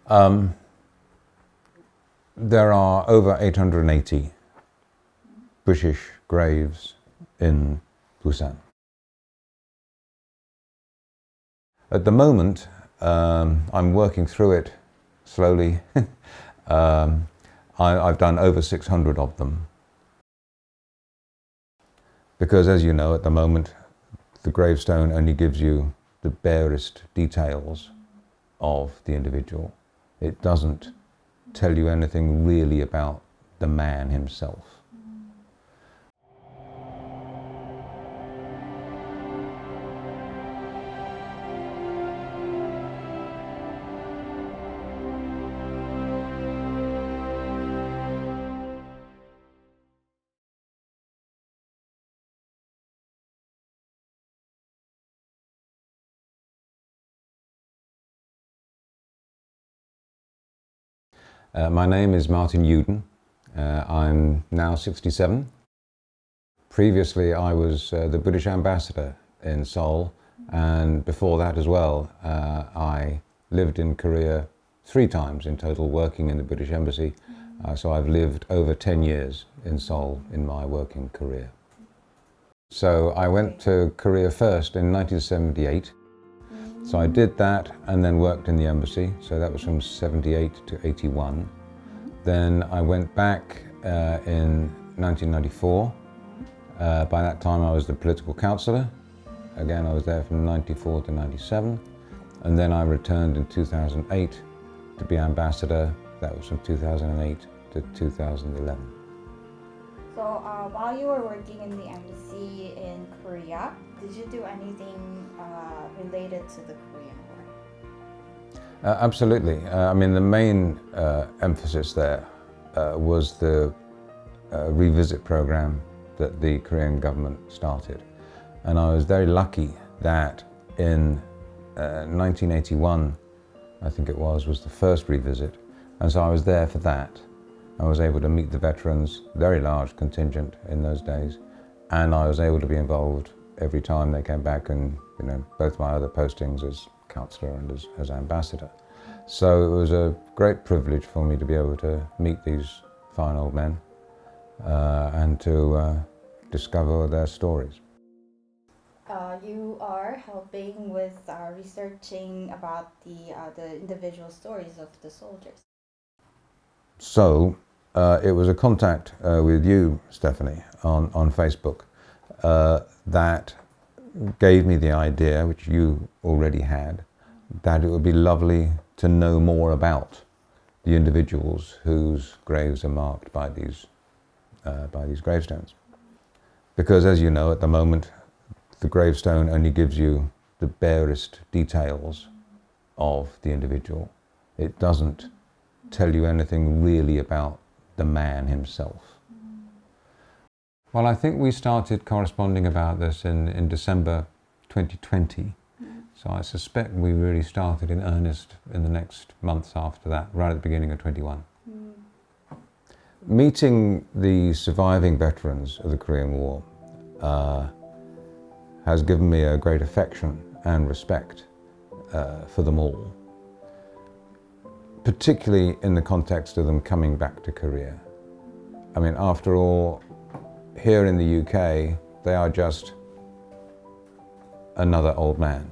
There are over 880 British graves in Busan. At the moment, I'm working through it slowly. I've done over 600 of them. Because as you know, at the moment, the gravestone only gives you the barest details of the individual. It doesn't tell you anything really about the man himself. My name is Martin Uden. I'm now 67. Previously, I was the British ambassador in Seoul, and before that as well, I lived in Korea 3 times in total, working in the British Embassy. So I've lived over 10 years in Seoul in my working career. So I went to Korea first in 1978. So I did that and then worked in the embassy. So that was from 78 to 81. Then I went back in 1994. By that time I was the political counsellor. Again, I was there from 94 to 97. And then I returned in 2008 to be ambassador. That was from 2008 to 2011. So while you were working in the embassy in Korea, did you do anything related to the Korean War? Absolutely. I mean, the main emphasis there was the revisit program that the Korean government started. And I was very lucky that in 1981, I think it was the first revisit. And so I was there for that. I was able to meet the veterans, very large contingent in those days, and I was able to be involved every time they came back, and both my other postings as counsellor and as ambassador. So it was a great privilege for me to be able to meet these fine old men and to discover their stories. You are helping with researching about the individual stories of the soldiers. So it was a contact with you, Stephanie, on Facebook that gave me the idea, which you already had, that it would be lovely to know more about the individuals whose graves are marked by these gravestones. Because as you know, at the moment, the gravestone only gives you the barest details of the individual. It doesn't tell you anything really about the man himself. Well, I think we started corresponding about this in December 2020. So I suspect we really started in earnest in the next months after that, right at the beginning of 21. Meeting the surviving veterans of the Korean War has given me a great affection and respect for them all, particularly in the context of them coming back to Korea. I mean, after all, here in the UK, they are just another old man.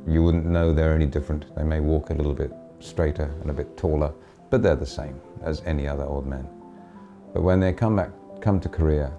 You wouldn't know they're any different. They may walk a little bit straighter and a bit taller, but they're the same as any other old men. But when they come to Korea,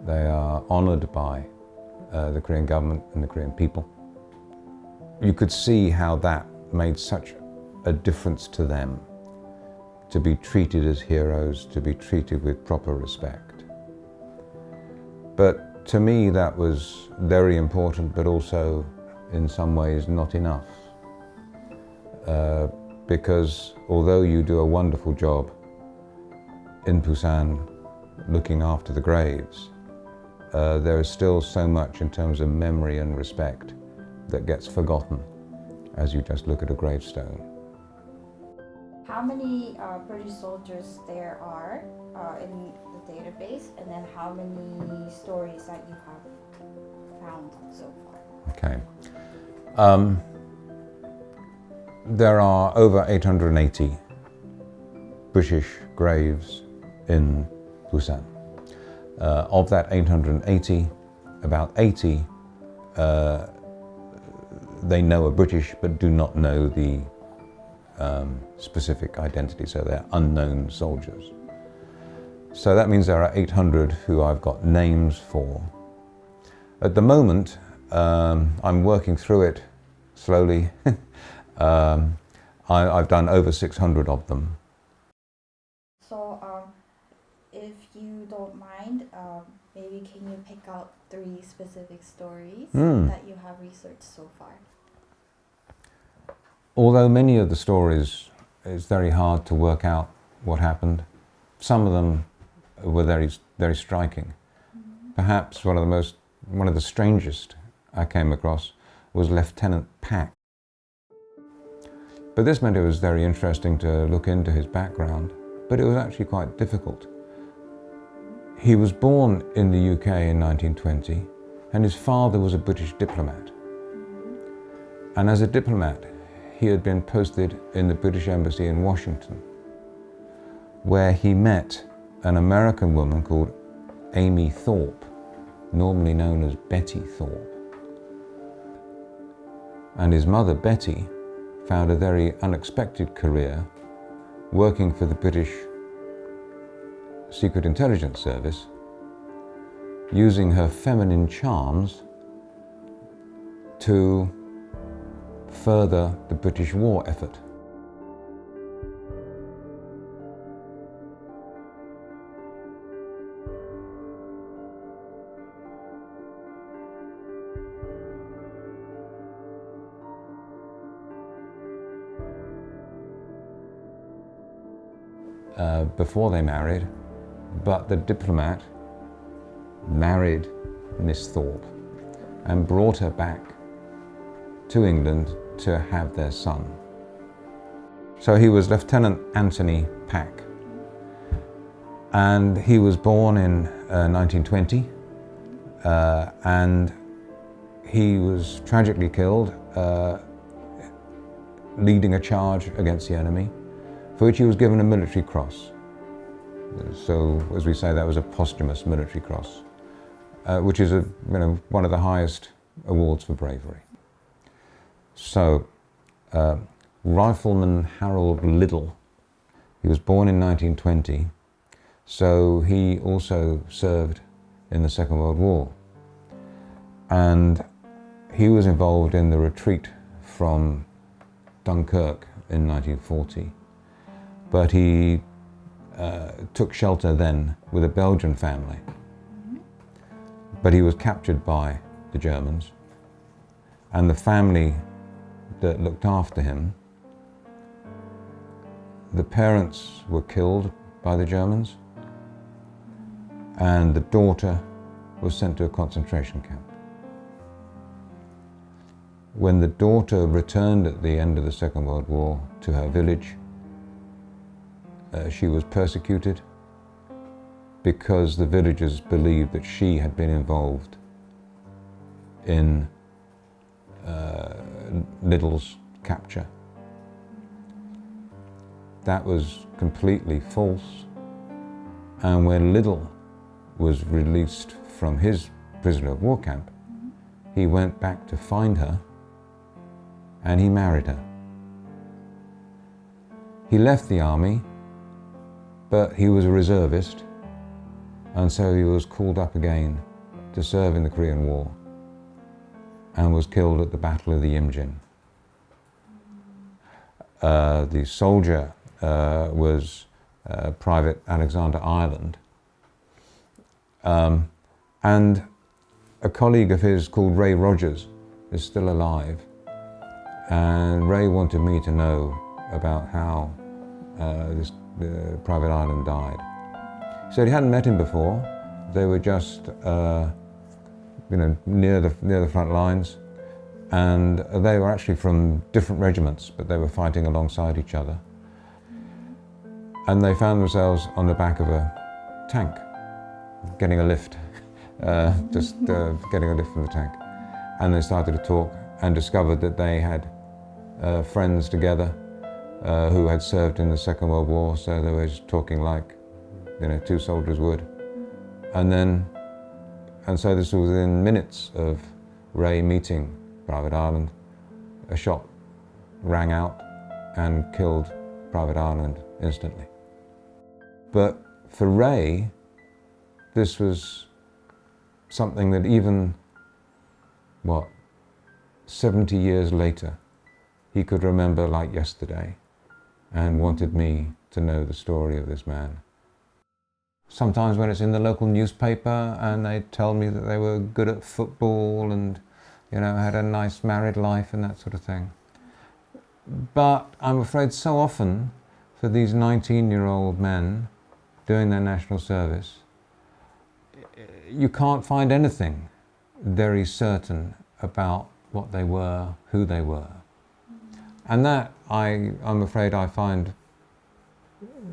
they are honored by the Korean government and the Korean people. You could see how that made such a difference to them, to be treated as heroes, to be treated with proper respect. But to me that was very important, but also in some ways not enough. Because although you do a wonderful job in Busan looking after the graves, there is still so much in terms of memory and respect that gets forgotten as you just look at a gravestone. How many British soldiers there are in the database, and then how many stories that you have found so far? Okay. there are over 880 British graves in Busan. Of that 880, about 80 they know are British but do not know the specific identity, so they're unknown soldiers. So that means there are 800 who I've got names for. At the moment, I'm working through it slowly. I've done over 600 of them. So, if you don't mind, maybe can you pick out 3 specific stories that you have researched so far? Although many of the stories, it's very hard to work out what happened. Some of them were very, very striking. Perhaps one of the strangest I came across was Lieutenant Pak. But this meant it was very interesting to look into his background, but it was actually quite difficult. He was born in the UK in 1920, and his father was a British diplomat. And as a diplomat, he had been posted in the British Embassy in Washington, where he met an American woman called Amy Thorpe, normally known as Betty Thorpe. And his mother, Betty, found a very unexpected career working for the British Secret Intelligence Service, using her feminine charms to further the British war effort. Before they married, but the diplomat married Miss Thorpe and brought her back to England to have their son. So he was Lieutenant Anthony Pak, and he was born in 1920, and he was tragically killed leading a charge against the enemy, for which he was given a military cross. So, as we say, that was a posthumous military cross, which is one of the highest awards for bravery. So, Rifleman Harold Liddell, he was born in 1920, so he also served in the Second World War. And he was involved in the retreat from Dunkirk in 1940. But he took shelter then with a Belgian family. But he was captured by the Germans, and the family that looked after him, the parents were killed by the Germans, and the daughter was sent to a concentration camp. When the daughter returned at the end of the Second World War to her village, she was persecuted because the villagers believed that she had been involved in Liddell's capture. That was completely false, and when Liddell was released from his prisoner of war camp, he went back to find her and he married her. He left the army, but he was a reservist, and so he was called up again to serve in the Korean War and was killed at the Battle of the Imjin. The soldier was Private Alexander Ireland, and a colleague of his called Ray Rogers is still alive, and Ray wanted me to know about how this Private Ireland died. He said he hadn't met him before. They were just near the front lines, and they were actually from different regiments, but they were fighting alongside each other. And they found themselves on the back of a tank, getting a lift, getting a lift from the tank. And they started to talk and discovered that they had friends together who had served in the Second World War, so they were just talking like, two soldiers would. And so this was within minutes of Ray meeting Private Ireland. A shot rang out and killed Private Ireland instantly. But for Ray, this was something that even, 70 years later, he could remember like yesterday and wanted me to know the story of this man. Sometimes when it's in the local newspaper and they tell me that they were good at football and, had a nice married life and that sort of thing. But I'm afraid so often for these 19-year-old men doing their national service, you can't find anything very certain about what they were, who they were. And that, I'm afraid, I find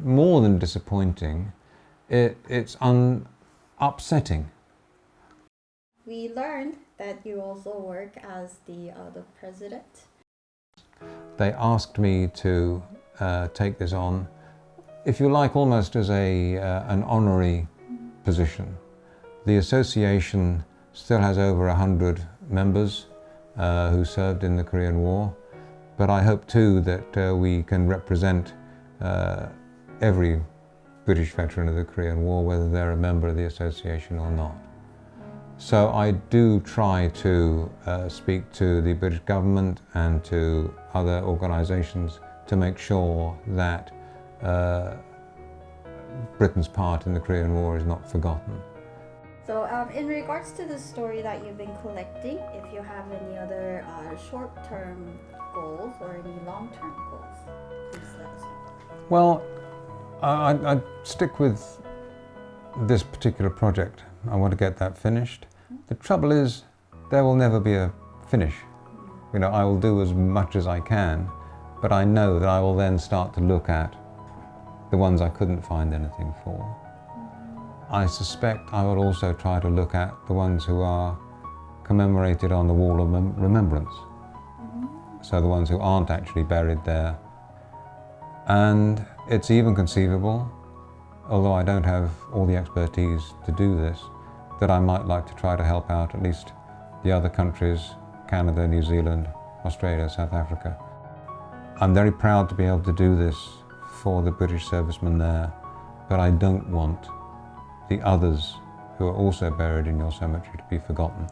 more than disappointing. It's upsetting. We learned that you also work as the president. They asked me to take this on, if you like, almost as an honorary position. The association still has over 100 members who served in the Korean War, but I hope too that we can represent every British veteran of the Korean War, whether they're a member of the association or not. So I do try to speak to the British government and to other organisations to make sure that Britain's part in the Korean War is not forgotten. So in regards to the story that you've been collecting, if you have any other short-term goals or any long-term goals, please let us know. Well, I stick with this particular project. I want to get that finished. The trouble is, there will never be a finish. I will do as much as I can, but I know that I will then start to look at the ones I couldn't find anything for. I suspect I will also try to look at the ones who are commemorated on the wall of remembrance. So the ones who aren't actually buried there. And it's even conceivable, although I don't have all the expertise to do this, that I might like to try to help out at least the other countries, Canada, New Zealand, Australia, South Africa. I'm very proud to be able to do this for the British servicemen there, but I don't want the others who are also buried in your cemetery to be forgotten.